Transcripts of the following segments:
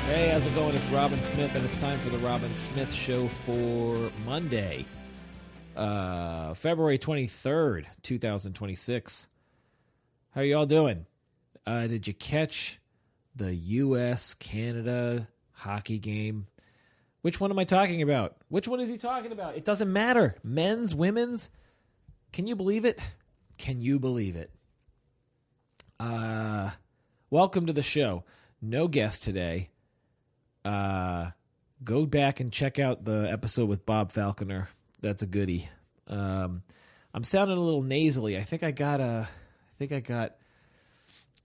Hey, how's it going? It's Robin Smith, and it's time for the Robin Smith Show for Monday, February 23rd, 2026. How are you all doing? Did you catch the U.S.-Canada hockey game? Which one am I talking about? Which one is he talking about? It doesn't matter. Men's, women's. Can you believe it? Can you believe it? Welcome to the show. No guest today. Go back and check out the episode with Bob Falconer. That's a goodie. I'm sounding a little nasally. I think I got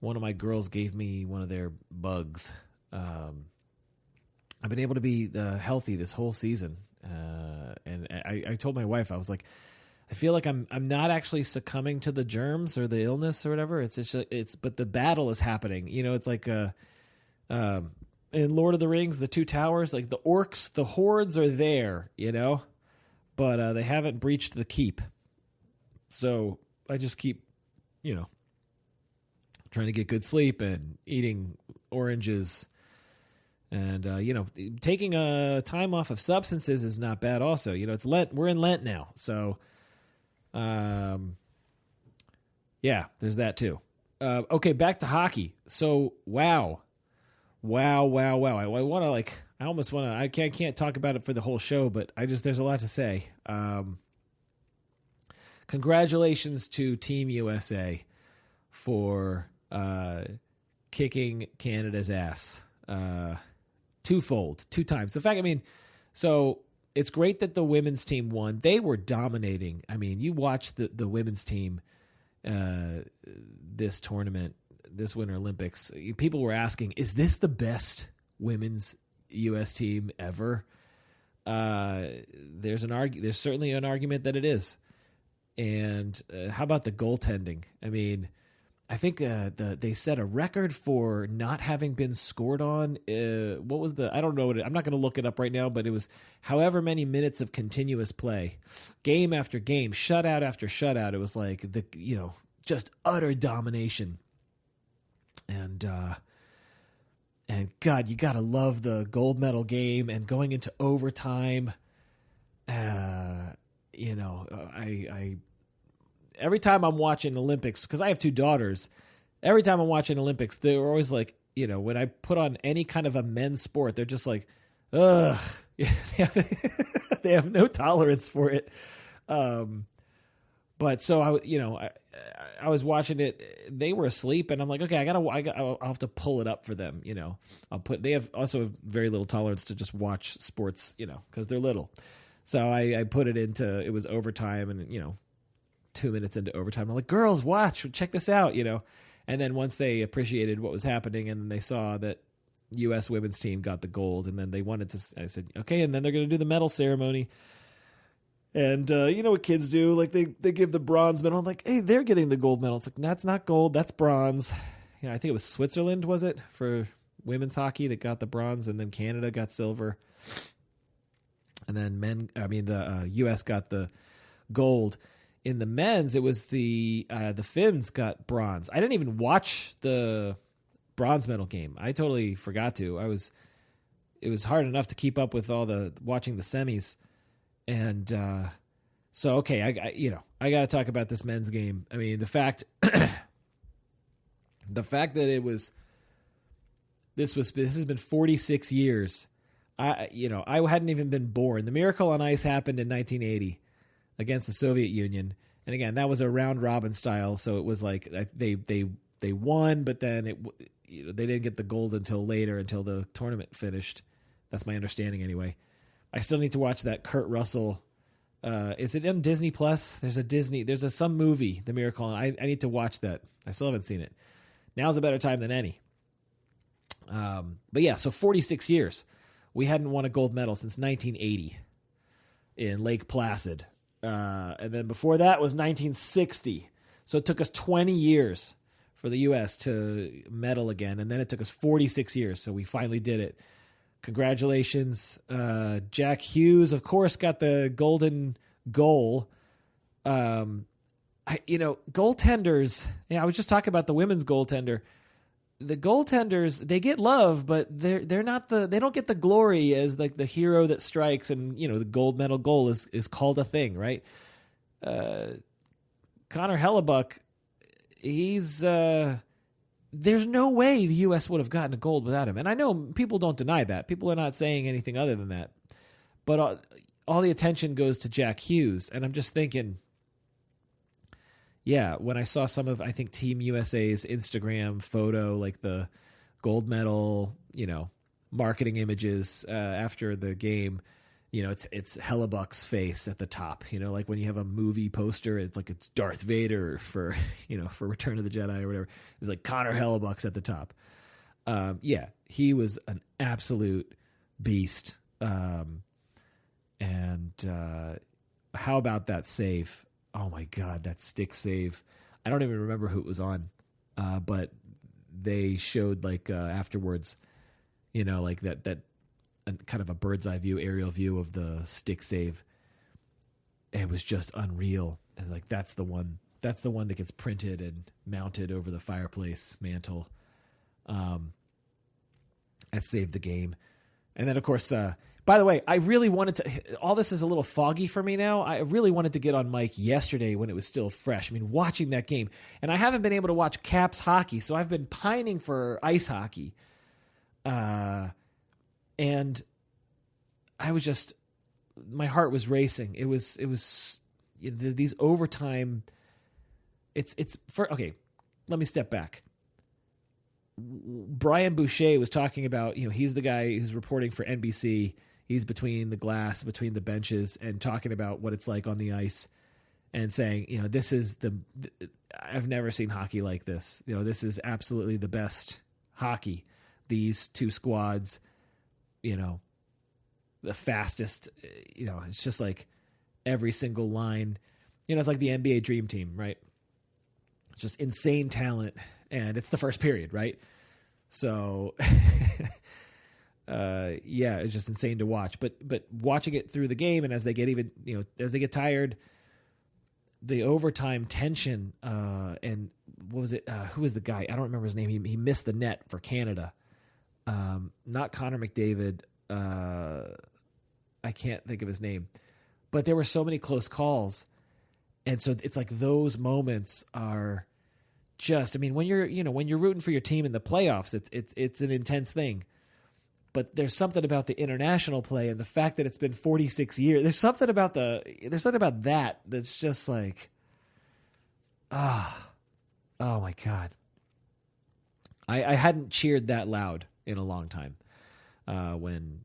one of my girls gave me one of their bugs. I've been able to be healthy this whole season. And I told my wife, I was like, I feel like I'm not actually succumbing to the germs or the illness or whatever. But the battle is happening. You know, it's like, in Lord of the Rings, the Two Towers, like the orcs, the hordes are there, you know, but they haven't breached the keep. So I just keep, trying to get good sleep and eating oranges and, taking a time off of substances is not bad also. You know, it's Lent. We're in Lent now. So, yeah, there's that too. Okay, back to hockey. So, Wow. I can't talk about it for the whole show, but there's a lot to say. Congratulations to Team USA for kicking Canada's ass. Twofold, two times. So it's great that the women's team won. They were dominating. I mean, you watch the women's team this tournament, this Winter Olympics, people were asking, is this the best women's U.S. team ever? There's certainly an argument that it is. And how about the goaltending? I mean, I think they set a record for not having been scored on. What was I don't know I'm not going to look it up right now, but it was however many minutes of continuous play, game after game, shutout after shutout. It was like just utter domination. And God, you got to love the gold medal game and going into overtime. I every time I'm watching Olympics, because I have two daughters, every time I'm watching Olympics, they're always like, when I put on any kind of a men's sport, they're just like, ugh, they have no tolerance for it. But so I was watching it. They were asleep, and I'm like, okay, I'll have to pull it up for them. They have also very little tolerance to just watch sports, because they're little. So I put it into, it was overtime, and 2 minutes into overtime, I'm like, girls, watch, check this out, And then once they appreciated what was happening, and they saw that U.S. women's team got the gold, and then they wanted to, I said, okay, and then they're going to do the medal ceremony. And you know what kids do? Like they give the bronze medal. I'm like, hey, they're getting the gold medal. It's like, that's not gold, that's bronze. I think it was Switzerland, was it, for women's hockey that got the bronze, and then Canada got silver. And then the U.S. got the gold. In the men's, it was the Finns got bronze. I didn't even watch the bronze medal game. I totally forgot to. It was hard enough to keep up with watching the semis. And so, okay, I got to talk about this men's game. I mean, the fact that this has been 46 years. I hadn't even been born. The Miracle on Ice happened in 1980 against the Soviet Union. And again, that was a round robin style. So it was like they won, but then they didn't get the gold until later, until the tournament finished. That's my understanding anyway. I still need to watch that Kurt Russell. Is it on Disney Plus? There's some movie, The Miracle. I need to watch that. I still haven't seen it. Now's a better time than any. But yeah, so 46 years. We hadn't won a gold medal since 1980 in Lake Placid. And then before that was 1960. So it took us 20 years for the U.S. to medal again. And then it took us 46 years. So we finally did it. Congratulations. Jack Hughes, of course, got the golden goal. Goaltenders, I was just talking about the women's goaltender. the goaltenders, they get love, but they're not they don't get the glory as like the hero that strikes, and the gold medal goal is called a thing, right? Connor Hellebuck, he's there's no way the U.S. would have gotten a gold without him, and I know people don't deny that. People are not saying anything other than that, but all the attention goes to Jack Hughes, and I'm just thinking. Yeah, when I saw some of, I think, Team USA's Instagram photo, like the gold medal, marketing images after the game, it's Hellebuck's face at the top. Like when you have a movie poster, it's like it's Darth Vader for Return of the Jedi or whatever. It's like Connor Hellebuck's at the top. Yeah, he was an absolute beast. And how about that save? Oh my God, that stick save. I don't even remember who it was on, but they showed like afterwards, like that kind of a bird's eye view, aerial view of the stick save. It was just unreal. And like, that's the one that gets printed and mounted over the fireplace mantle. That saved the game. And then of course, by the way, I really wanted to, all this is a little foggy for me now. I really wanted to get on Mike yesterday when it was still fresh. I mean, watching that game. And I haven't been able to watch Caps hockey, so I've been pining for ice hockey. And I was just, my heart was racing. It was these overtime. Okay, let me step back. Brian Boucher was talking about, he's the guy who's reporting for NBC. He's between the glass, between the benches, and talking about what it's like on the ice and saying, this is I've never seen hockey like this. This is absolutely the best hockey. These two squads, the fastest, it's just like every single line, it's like the NBA Dream Team, right? It's just insane talent. And it's the first period, right? So, yeah, it's just insane to watch. But watching it through the game, and as they get as they get tired, the overtime tension, and what was it? Who was the guy? I don't remember his name. He missed the net for Canada. Not Connor McDavid. I can't think of his name. But there were so many close calls, and so it's like those moments are. Just, I mean, when you're rooting for your team in the playoffs, it's an intense thing. But there's something about the international play and the fact that it's been 46 years. There's something about that that's just like, oh my God. I hadn't cheered that loud in a long time when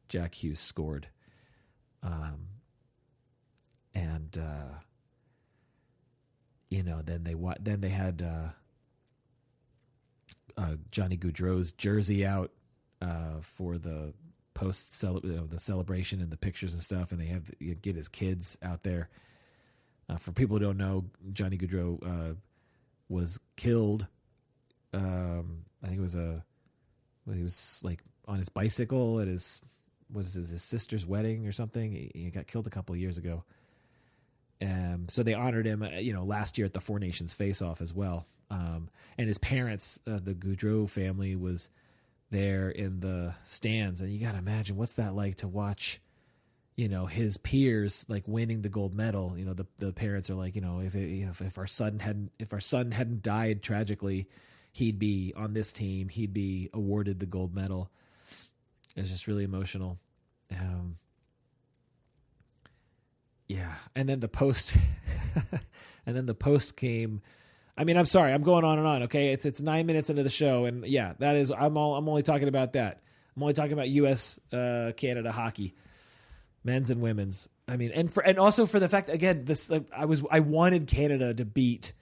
Jack Hughes scored, then they had Johnny Gaudreau's jersey out for the the celebration and the pictures and stuff, and they get his kids out there. For people who don't know, Johnny Gaudreau was killed. I think he was like on his bicycle at his sister's wedding or something. He got killed a couple of years ago. So they honored him, last year at the Four Nations Face-Off as well. And his parents, the Gaudreau family, was there in the stands. And you got to imagine what's that like to watch, his peers like winning the gold medal. The parents are like, if our son hadn't died tragically, he'd be on this team. He'd be awarded the gold medal. It's just really emotional. Yeah, and then the post came. I mean, I'm sorry, I'm going on and on. Okay, it's 9 minutes into the show, and yeah, that is. I'm only talking about that. I'm only talking about U.S. Canada hockey, men's and women's. I mean, and also for the fact again, I wanted Canada to beat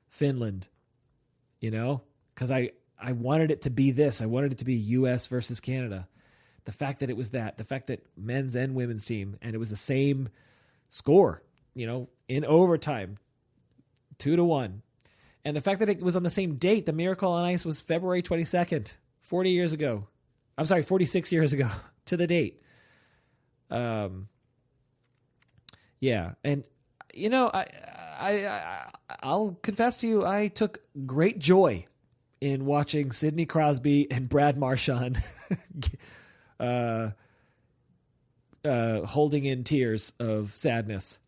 Finland, because I wanted it to be this. I wanted it to be U.S. versus Canada. The fact that it was the fact that men's and women's team, and it was the same score, in overtime, 2-1. And the fact that it was on the same date, the Miracle on Ice was February 22nd, 40 years ago. I'm sorry, 46 years ago to the date. Yeah. And, I'll confess to you, I took great joy in watching Sidney Crosby and Brad Marchand holding in tears of sadness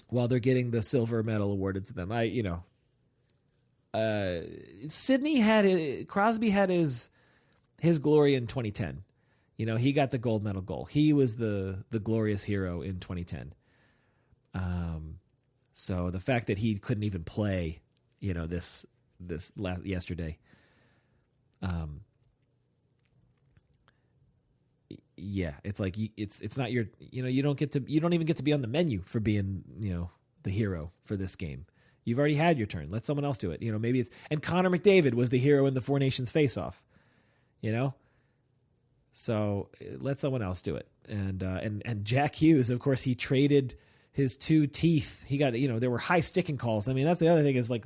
while they're getting the silver medal awarded to them. Crosby had his glory in 2010. He got the gold medal goal. He was the glorious hero in 2010. So the fact that he couldn't even play, yesterday, it's like it's not your, you don't even get to be on the menu for being, the hero for this game. You've already had your turn. Let someone else do it. Maybe and Connor McDavid was the hero in the Four Nations face-off. So let someone else do it. And Jack Hughes, of course, he traded his 2 teeth. He got, there were high sticking calls. I mean, that's the other thing is like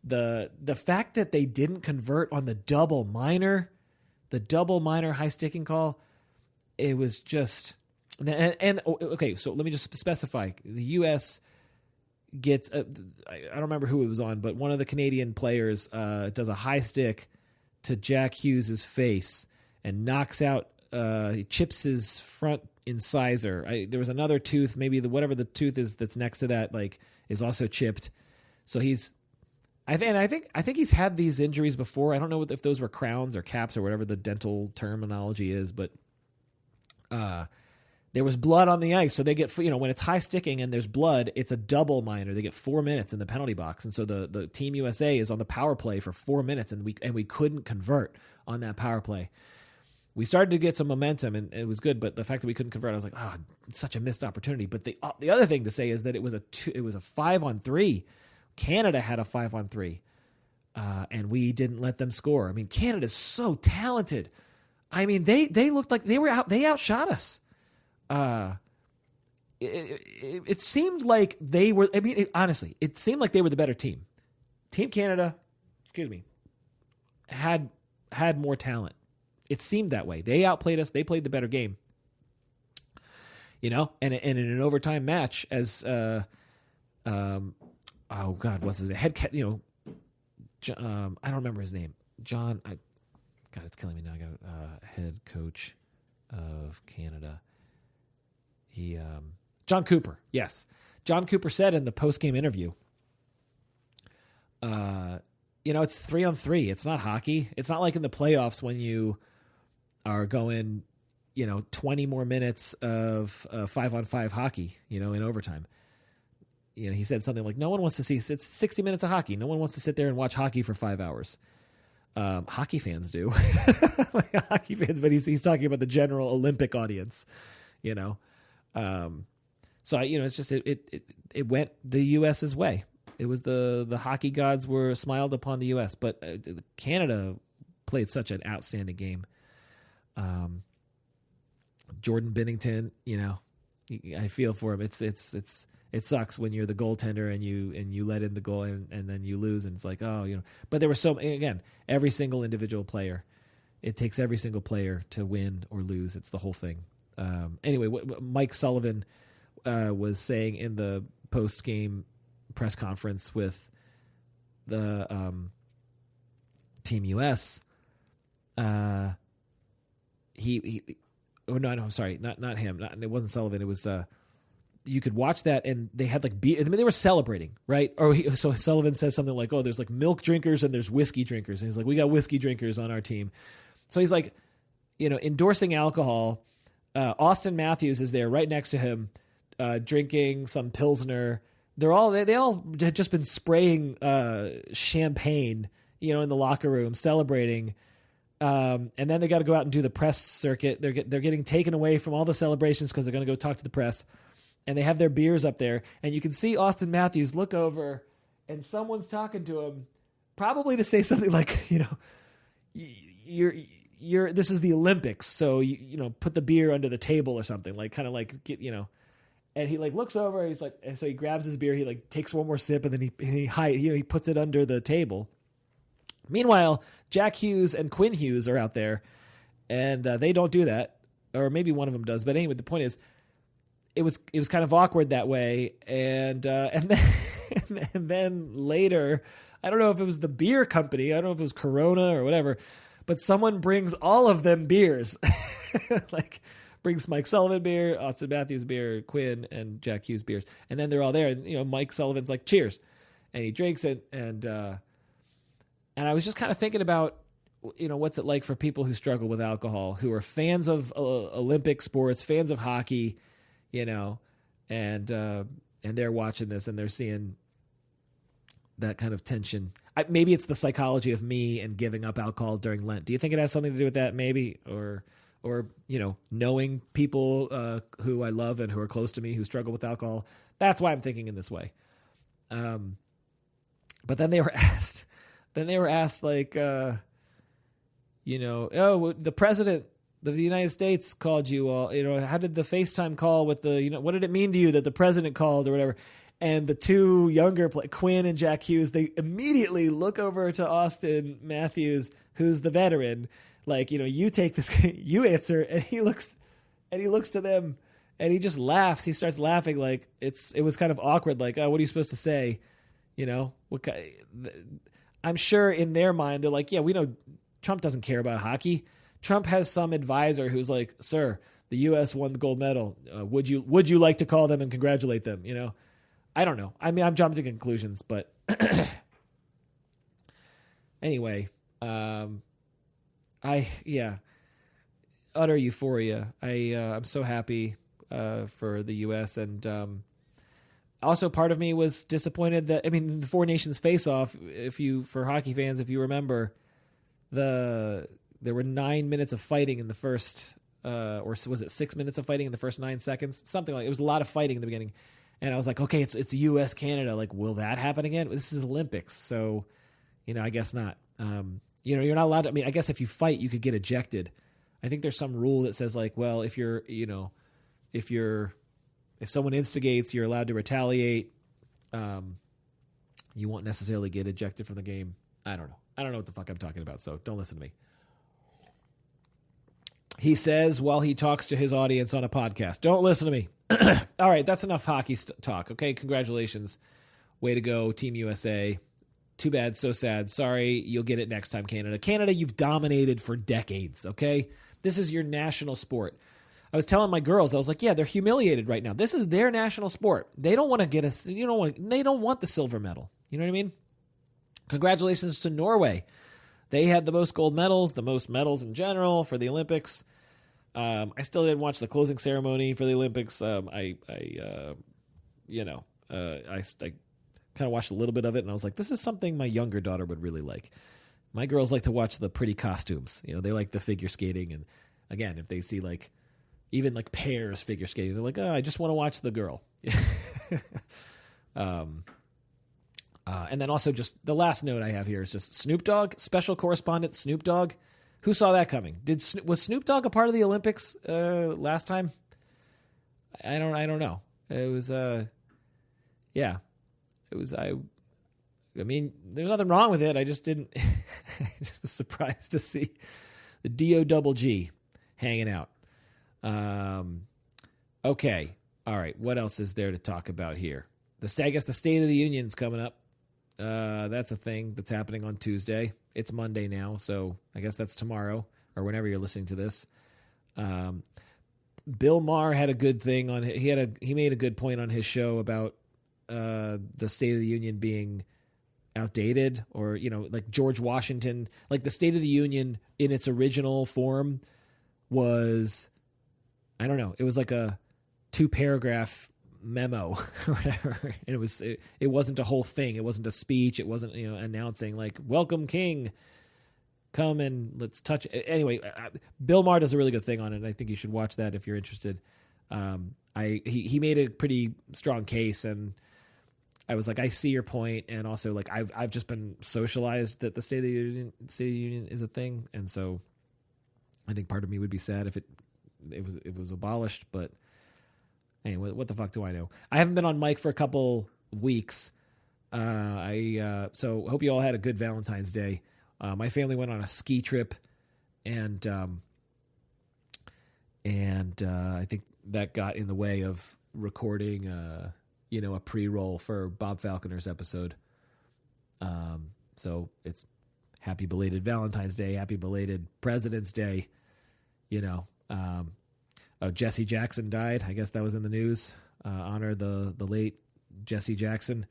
the fact that they didn't convert on the double minor high sticking call. It was just, and okay. So let me just specify: the U.S. gets, I don't remember who it was on, but one of the Canadian players does a high stick to Jack Hughes' face and knocks out, he chips his front incisor. There was another tooth, maybe whatever the tooth is that's next to that, like, is also chipped. So I think he's had these injuries before. I don't know if those were crowns or caps or whatever the dental terminology is, but there was blood on the ice. So they get, when it's high sticking and there's blood, it's a double minor. They get 4 minutes in the penalty box. And so the Team USA is on the power play for 4 minutes, and we couldn't convert on that power play. We started to get some momentum, and it was good, but the fact that we couldn't convert, I was like, it's such a missed opportunity. But the other thing to say is that it was a 5-on-3. Canada had a 5-on-3, and we didn't let them score. I mean, Canada's so talented. I mean, they looked like they outshot us. It seemed like they were. I mean, honestly, it seemed like they were the better team. Team Canada, had more talent. It seemed that way. They outplayed us. They played the better game. And in an overtime match, as oh God, what's his name? I don't remember his name. God, it's killing me now. I got head coach of Canada. John Cooper. Yes, John Cooper said in the post-game interview, it's 3-on-3. It's not hockey. It's not like in the playoffs when you are going, 20 more minutes of 5-on-5 hockey, in overtime. He said something like, no one wants to see, it's 60 minutes of hockey. No one wants to sit there and watch hockey for 5 hours. Hockey fans do. Hockey fans, but he's talking about the general Olympic audience, So, it's just, it went the U.S.'s way. It was the hockey gods were smiled upon the U.S., but Canada played such an outstanding game. Jordan Binnington, I feel for him. It sucks when you're the goaltender and you let in the goal and then you lose, and it's like, but there were again, every single individual player, it takes every single player to win or lose. It's the whole thing. Anyway, what Mike Sullivan was saying in the post-game press conference with the Team US, I'm sorry, not him. It wasn't Sullivan. It was you could watch that, and they had they were celebrating, right? So Sullivan says something like, "Oh, there's like milk drinkers and there's whiskey drinkers," and he's like, "We got whiskey drinkers on our team." So he's like, endorsing alcohol. Austin Matthews is there right next to him, drinking some Pilsner. They all had just been spraying champagne, in the locker room, celebrating. And then they got to go out and do the press circuit. They're getting taken away from all the celebrations because they're going to go talk to the press, and they have their beers up there. And you can see Austin Matthews look over, and someone's talking to him, probably to say something like, this is the Olympics, so put the beer under the table or something, like kind of like get. And he looks over, and he's like, and so he grabs his beer, he takes one more sip, and then he puts it under the table. Meanwhile, Jack Hughes and Quinn Hughes are out there, and they don't do that, or maybe one of them does. But anyway, the point is, it was kind of awkward that way. And then and then later, I don't know if it was the beer company, I don't know if it was Corona or whatever, but someone brings all of them beers, like brings Mike Sullivan beer, Austin Matthews beer, Quinn and Jack Hughes beers, and then they're all there. And Mike Sullivan's like, cheers, and he drinks it, and I was just kind of thinking about, what's it like for people who struggle with alcohol, who are fans of Olympic sports, fans of hockey, and they're watching this and they're seeing that kind of tension. Maybe it's the psychology of me and giving up alcohol during Lent. Do you think it has something to do with that? Maybe, or knowing people who I love and who are close to me who struggle with alcohol. That's why I'm thinking in this way. But then they were asked. Like, oh, the president of the United States called you all. How did the FaceTime call with the? What did it mean to you that the president called or whatever? And the two younger Quinn and Jack Hughes, they immediately look over to Austin Matthews, who's the veteran. Like, you take this, you answer, and he looks to them, and he just laughs. He starts laughing like it was kind of awkward. Like, oh, what are you supposed to say? I'm sure in their mind they're like, yeah, we know Trump doesn't care about hockey. Trump has some advisor who's like, sir, the U.S. won the gold medal. Would you like to call them and congratulate them? I don't know. I mean, I'm jumping to conclusions, but anyway, utter euphoria. I'm so happy for the U.S. and also part of me was disappointed that, the Four Nations face-off, for hockey fans, if you remember, there were 9 minutes of fighting in the first, or was it 6 minutes of fighting in the first 9 seconds? Something like it was a lot of fighting in the beginning. And I was like, okay, it's U.S. Canada. Like, will that happen again? This is Olympics, so I guess not. You're not allowed to. I guess if you fight, you could get ejected. I think there's some rule that says like, well, if someone instigates, you're allowed to retaliate. You won't necessarily get ejected from the game. I don't know what the fuck I'm talking about. So don't listen to me. He says while he talks to his audience on a podcast, don't listen to me. All right, that's enough hockey talk. Okay, congratulations. Way to go, Team USA. Too bad, so sad. Sorry, you'll get it next time, Canada. Canada, you've dominated for decades, okay? This is your national sport. I was telling my girls, I was like, yeah, they're humiliated right now. This is their national sport. They don't want to get us, they don't want the silver medal. You know what I mean? Congratulations to Norway. They had the most gold medals, the most medals in general for the Olympics. I still didn't watch the closing ceremony for the Olympics. I kind of watched a little bit of it, and I was like, this is something my younger daughter would really like. My girls like to watch the pretty costumes. They like the figure skating, and again, if they see even pairs figure skating, they're like, oh, I just want to watch the girl. And then also just the last note I have here is just Snoop Dogg, special correspondent Snoop Dogg. Who saw that coming? Was Snoop Dogg a part of the Olympics last time? I don't know. It was yeah. It was there's nothing wrong with it. I just didn't I just was surprised to see the DOGG hanging out. Okay. All right. What else is there to talk about here? I guess the State of the Union's coming up. That's a thing that's happening on Tuesday. It's Monday now, so I guess that's tomorrow or whenever you're listening to this. Bill Maher had a good thing on. He made a good point on his show about the State of the Union being outdated, or like George Washington, like the State of the Union in its original form was, I don't know, it was like a 2-paragraph memo or whatever. And it wasn't a whole thing. It wasn't a speech. It wasn't, announcing like, welcome King, come and let's touch it. Anyway, Bill Maher does a really good thing on it. And I think you should watch that if you're interested. He made a pretty strong case, and I was like, I see your point. And also like, I've just been socialized that the State of the Union is a thing. And so I think part of me would be sad if it was abolished, but anyway, what the fuck do I know? I haven't been on mic for a couple weeks. So hope you all had a good Valentine's Day. My family went on a ski trip, and I think that got in the way of recording, a pre-roll for Bob Falconer's episode. So it's happy belated Valentine's Day, happy belated President's Day. Jesse Jackson died. I guess that was in the news. Honor the late Jesse Jackson.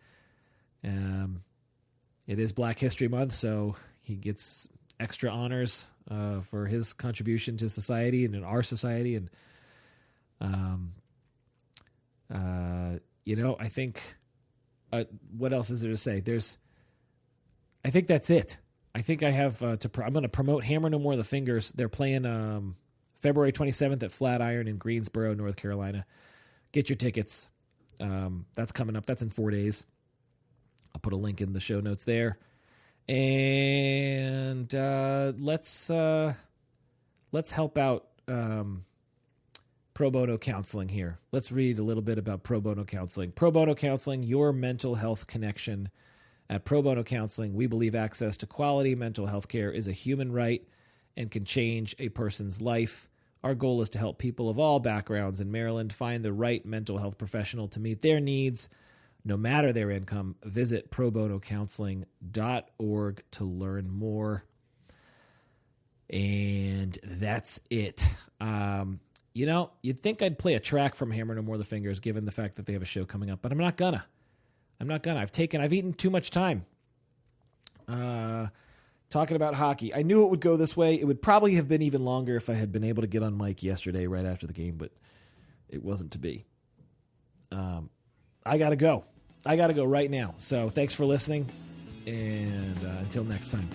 It is Black History Month, so he gets extra honors for his contribution to society and in our society. And I think what else is there to say? I think that's it. I think I have I'm going to promote Hammer No More the Fingers. They're playing February 27th at Flatiron in Greensboro, North Carolina. Get your tickets. That's coming up. That's in 4 days. I'll put a link in the show notes there. And let's help out pro bono counseling here. Let's read a little bit about pro bono counseling. Pro bono counseling, your mental health connection. At Pro Bono Counseling, we believe access to quality mental health care is a human right and can change a person's life. Our goal is to help people of all backgrounds in Maryland find the right mental health professional to meet their needs, no matter their income. Visit probonocounseling.org to learn more. And that's it. You'd think I'd play a track from Hammer No More the Fingers, given the fact that they have a show coming up, but I'm not gonna. I've eaten too much time talking about hockey. I knew it would go this way. It would probably have been even longer if I had been able to get on mic yesterday right after the game, but it wasn't to be. I got to go. I got to go right now. So thanks for listening, and until next time.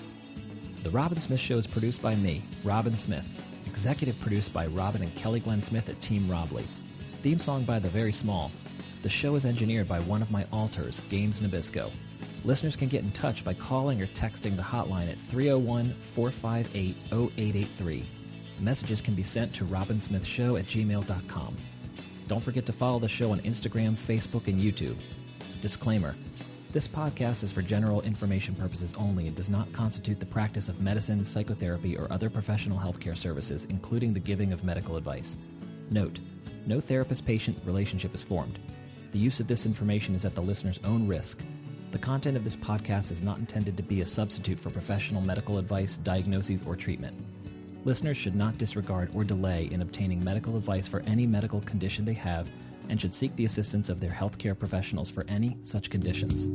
The Robin Smith Show is produced by me, Robin Smith. Executive produced by Robin and Kelly Glenn Smith at Team Robley. Theme song by The Very Small. The show is engineered by one of my alters, Games Nabisco. Listeners can get in touch by calling or texting the hotline at 301-458-0883. Messages can be sent to robinsmithshow@gmail.com. Don't forget to follow the show on Instagram, Facebook, and YouTube. Disclaimer: this podcast is for general information purposes only and does not constitute the practice of medicine, psychotherapy, or other professional healthcare services, including the giving of medical advice. Note: no therapist-patient relationship is formed. The use of this information is at the listener's own risk. The content of this podcast is not intended to be a substitute for professional medical advice, diagnoses, or treatment. Listeners should not disregard or delay in obtaining medical advice for any medical condition they have and should seek the assistance of their healthcare professionals for any such conditions.